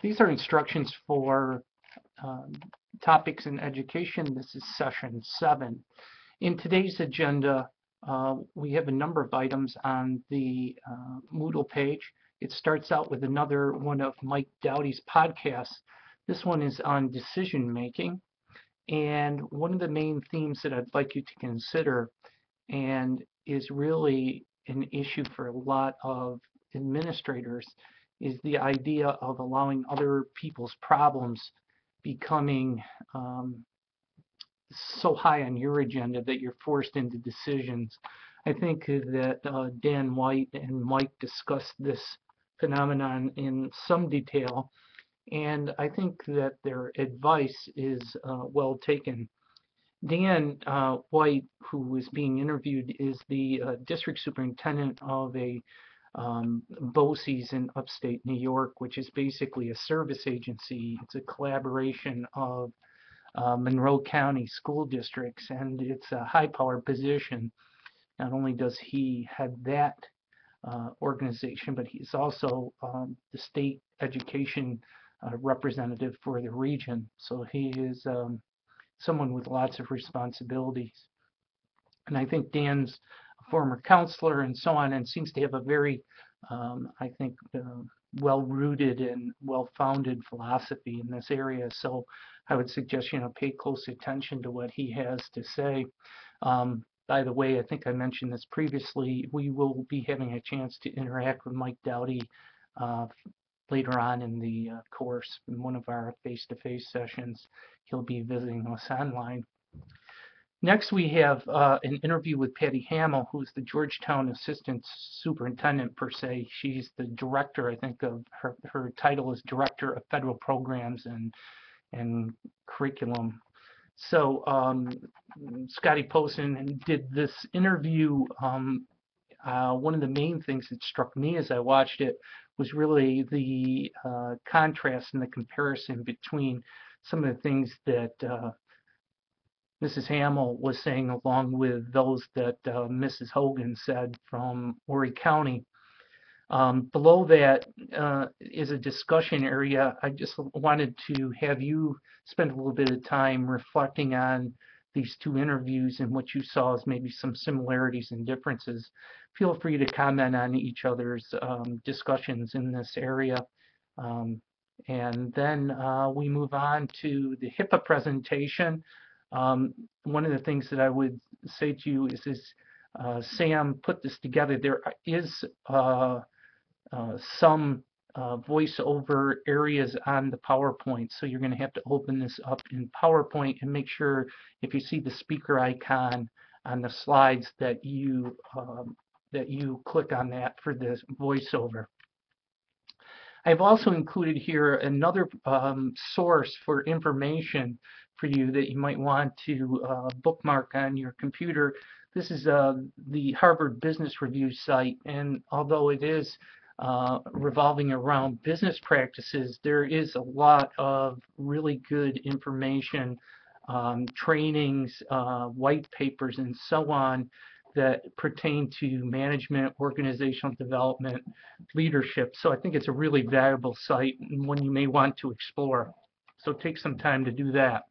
These are instructions for um, topics in education. This is session 7. In today's agenda, we have a number of items on the Moodle page. It starts out with another one of Mike Dowdy's podcasts. This one is on decision making. And one of the main themes that I'd like you to consider, and is really an issue for a lot of administrators, is the idea of allowing other people's problems becoming so high on your agenda that you're forced into decisions. I think that Dan White and Mike discussed this phenomenon in some detail, and I think that their advice is well taken. Dan White, who is being interviewed, is the district superintendent of a BOCES in upstate New York, which is basically a service agency. It's a collaboration of Monroe County school districts, and it's a high-powered position. Not only does he head that organization, but he's also the state education representative for the region. So he is someone with lots of responsibilities. And I think Dan's a former counselor and so on, and seems to have a very, I think, well-rooted and well-founded philosophy in this area. So I would suggest, pay close attention to what he has to say. By the way, I think I mentioned this previously, we will be having a chance to interact with Mike Dowdy later on in the course in one of our face-to-face sessions. He'll be visiting us online. Next, we have an interview with Patty Hamill, who's the Georgetown Assistant Superintendent per se. She's the director, I think, of her title is Director of Federal Programs and Curriculum. So Scotty Posen did this interview. One of the main things that struck me as I watched it was really the contrast and the comparison between some of the things that Mrs. Hamill was saying, along with those that Mrs. Hogan said from Horry County. Below that is a discussion area. I just wanted to have you spend a little bit of time reflecting on these two interviews and what you saw as maybe some similarities and differences. Feel free to comment on each other's discussions in this area. And then we move on to the HIPAA presentation. One of the things that I would say to you is Sam put this together. There is some voiceover areas on the PowerPoint, so you're going to have to open this up in PowerPoint and make sure if you see the speaker icon on the slides that you click on that for this voiceover. I've also included here another source for information for you that you might want to bookmark on your computer. This is the Harvard Business Review site, and although it is revolving around business practices, there is a lot of really good information, trainings, white papers, and so on that pertain to management, organizational development, leadership. So I think it's a really valuable site and one you may want to explore. So take some time to do that.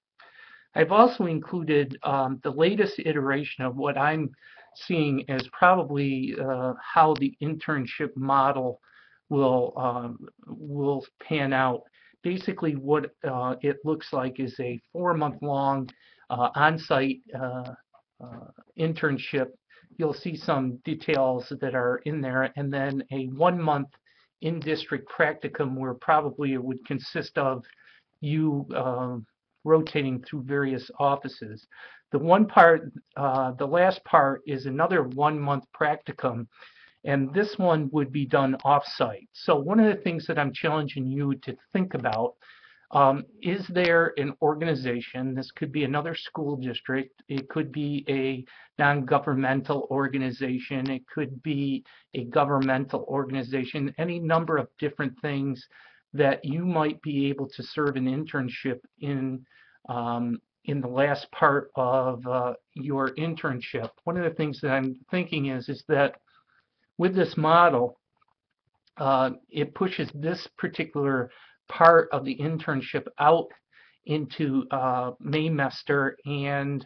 I've also included the latest iteration of what I'm seeing as probably how the internship model will pan out. Basically, what it looks like is a 4-month-long on-site internship. You'll see some details that are in there, and then a 1-month in-district practicum where probably it would consist of you rotating through various offices. The last part is another 1-month practicum, and this one would be done off-site. So one of the things that I'm challenging you to think about, is there an organization, this could be another school district, it could be a non-governmental organization, it could be a governmental organization, any number of different things that you might be able to serve an internship in the last part of your internship. One of the things that I'm thinking is that with this model, it pushes this particular part of the internship out into Maymester and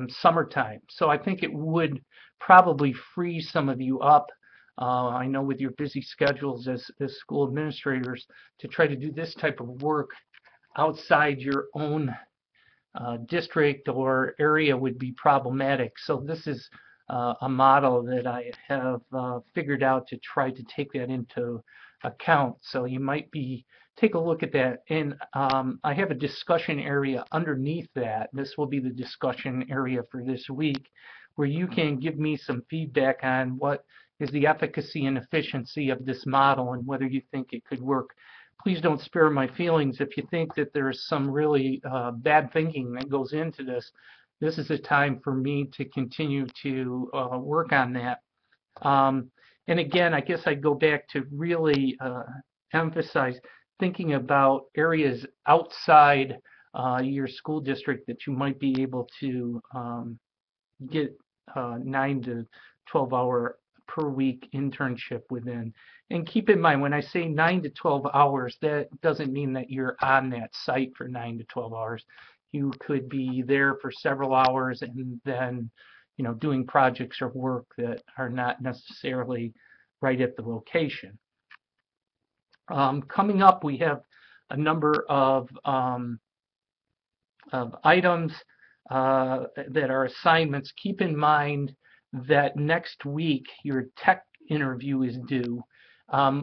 summertime. So I think it would probably free some of you up. I know with your busy schedules as school administrators, to try to do this type of work outside your own district or area would be problematic. So this is a model that I have figured out to try to take that into account. So you might take a look at that. And I have a discussion area underneath that. This will be the discussion area for this week, where you can give me some feedback on what is the efficacy and efficiency of this model and whether you think it could work. Please don't spare my feelings if you think that there's some really bad thinking that goes into this. This is a time for me to continue to work on that. And again, I guess I'd go back to really emphasize thinking about areas outside your school district that you might be able to get 9 to 12 hour per week internship within. And keep in mind, when I say 9 to 12 hours, that doesn't mean that you're on that site for 9 to 12 hours. You could be there for several hours and then, you know, doing projects or work that are not necessarily right at the location. Coming up, we have a number of items that are assignments. Keep in mind that next week your tech interview is due.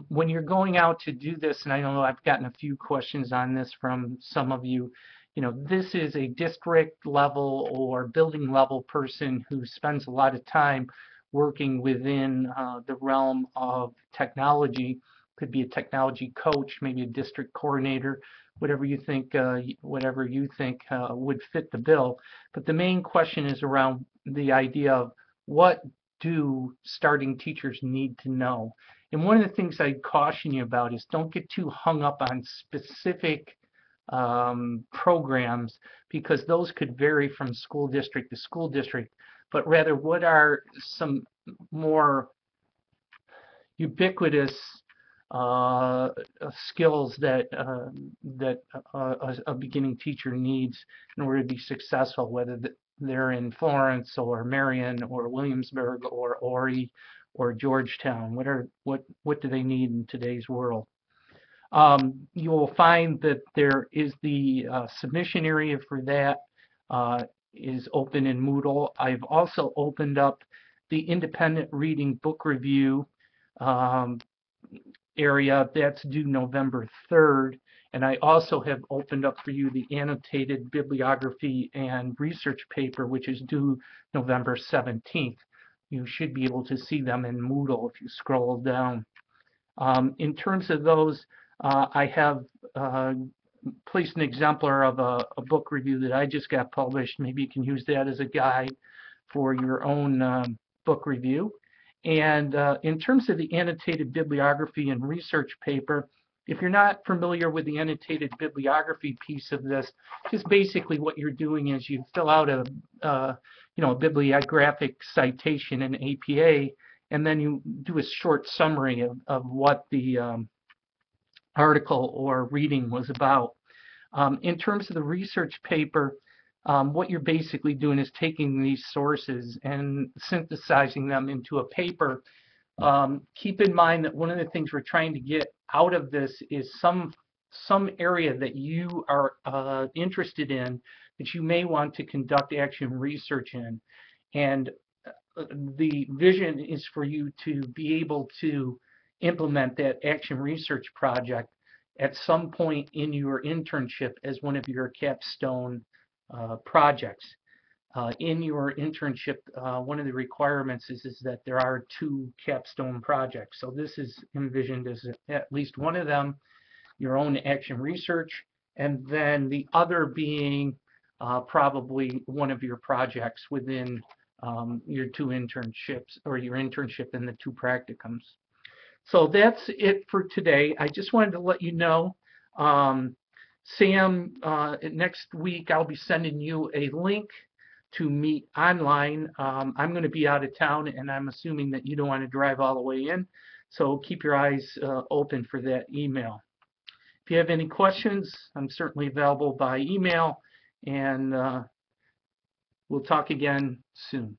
When you're going out to do this, and I know I've gotten a few questions on this from some of you, you know, this is a district level or building level person who spends a lot of time working within the realm of technology. Could be a technology coach, maybe a district coordinator, whatever you think would fit the bill. But the main question is around the idea of what do starting teachers need to know. And one of the things I'd caution you about is don't get too hung up on specific programs, because those could vary from school district to school district, but rather what are some more ubiquitous skills that a beginning teacher needs in order to be successful, whether they're in Florence or Marion or Williamsburg or Horry or Georgetown. What do they need in today's world? You will find that there is the submission area for that is open in Moodle. I've also opened up the independent reading book review area. That's due November 3rd. And I also have opened up for you the annotated bibliography and research paper, which is due November 17th. You should be able to see them in Moodle if you scroll down. In terms of those, I have placed an exemplar of a book review that I just got published. Maybe you can use that as a guide for your own book review. And in terms of the annotated bibliography and research paper, if you're not familiar with the annotated bibliography piece of this, just basically what you're doing is you fill out a bibliographic citation in APA, and then you do a short summary of what the article or reading was about. In terms of the research paper, what you're basically doing is taking these sources and synthesizing them into a paper. Keep in mind that one of the things we're trying to get out of this is some area that you are interested in, that you may want to conduct action research in. And the vision is for you to be able to implement that action research project at some point in your internship as one of your capstone projects. In your internship, one of the requirements is that there are 2 capstone projects. So this is envisioned as at least one of them, your own action research, and then the other being probably one of your projects within your 2 internships, or your internship and the 2 practicums. So that's it for today. I just wanted to let you know, Sam, next week I'll be sending you a link to meet online. I'm going to be out of town, and I'm assuming that you don't want to drive all the way in, so keep your eyes open for that email. If you have any questions, I'm certainly available by email, and we'll talk again soon.